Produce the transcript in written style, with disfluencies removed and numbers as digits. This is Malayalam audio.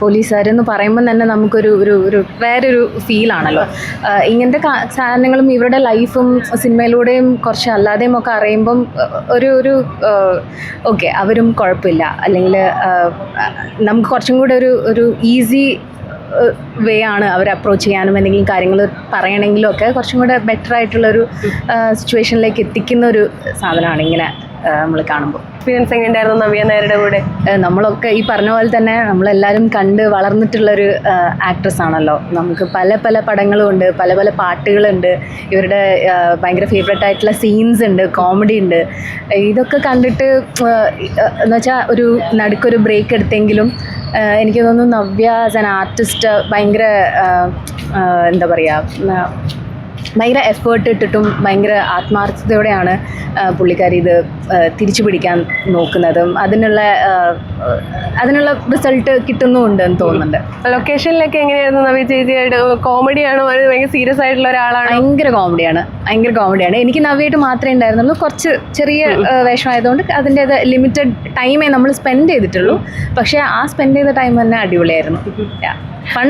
പോലീസുകാരെന്ന് പറയുമ്പോൾ തന്നെ നമുക്കൊരു ഒരു ഒരു വേറൊരു ഫീലാണല്ലോ. ഇങ്ങനത്തെ സാധനങ്ങളും ഇവരുടെ ലൈഫും സിനിമയിലൂടെയും കുറച്ച് അല്ലാതെയും ഒക്കെ അറിയുമ്പം ഒരു ഒരു ഓക്കെ അവരും കുഴപ്പമില്ല, അല്ലെങ്കിൽ നമുക്ക് കുറച്ചും കൂടെ ഒരു ഒരു ഈസി വേ ആണ് അവർ അപ്രോച്ച് ചെയ്യാനും എന്തെങ്കിലും കാര്യങ്ങൾ പറയണമെങ്കിലും ഒക്കെ കുറച്ചും കൂടെ ബെറ്റർ ആയിട്ടുള്ളൊരു സിറ്റുവേഷനിലേക്ക് എത്തിക്കുന്ന ഒരു സാധനമാണ് ഇങ്ങനെ നമ്മൾ കാണുമ്പോൾ. എക്സ്പീരിയൻസ് എങ്ങനെയായിരുന്നു നവ്യ നായരുടെ കൂടെ? നമ്മളൊക്കെ ഈ പറഞ്ഞ പോലെ തന്നെ നമ്മളെല്ലാവരും കണ്ട് വളർന്നിട്ടുള്ളൊരു ആക്ട്രസ് ആണല്ലോ. നമുക്ക് പല പല പടങ്ങളും ഉണ്ട്, പല പല പാട്ടുകളുണ്ട്, ഇവരുടെ ഭയങ്കര ഫേവറേറ്റ് ആയിട്ടുള്ള സീൻസ് ഉണ്ട്, കോമഡി ഉണ്ട്. ഇതൊക്കെ കണ്ടിട്ട് എന്ന് വെച്ചാൽ ഒരു നടുക്കൊരു ബ്രേക്ക് എടുത്തെങ്കിലും എനിക്ക് തോന്നുന്നു നവ്യ ആസ് ആൻ ആർട്ടിസ്റ്റ് ഭയങ്കര എന്താ പറയുക, ഭയങ്കര എഫേർട്ട് ഇട്ടിട്ടും ഭയങ്കര ആത്മാർത്ഥതയോടെയാണ് പുള്ളിക്കാരി ഇത് തിരിച്ചു പിടിക്കാൻ നോക്കുന്നതും അതിനുള്ള റിസൾട്ട് കിട്ടുന്നുമുണ്ട് എന്ന് തോന്നുന്നുണ്ട്. ലൊക്കേഷനിലൊക്കെ എങ്ങനെയായിരുന്നു നവ്യ ചേച്ചിയായിട്ട്? കോമഡിയാണോ അത് ഭയങ്കര സീരിയസ് ആയിട്ടുള്ള ഒരാളാണ്? ഭയങ്കര കോമഡിയാണ്. എനിക്ക് നവ്യയായിട്ട് മാത്രമേ ഉണ്ടായിരുന്നുള്ളൂ. കുറച്ച് ചെറിയ വേഷമായതുകൊണ്ട് അതിൻ്റേത് ലിമിറ്റഡ് ടൈമേ നമ്മൾ സ്പെൻഡ് ചെയ്തിട്ടുള്ളൂ. പക്ഷേ ആ സ്പെൻഡ് ചെയ്ത ടൈം തന്നെ അടിപൊളിയായിരുന്നു. ഫൺ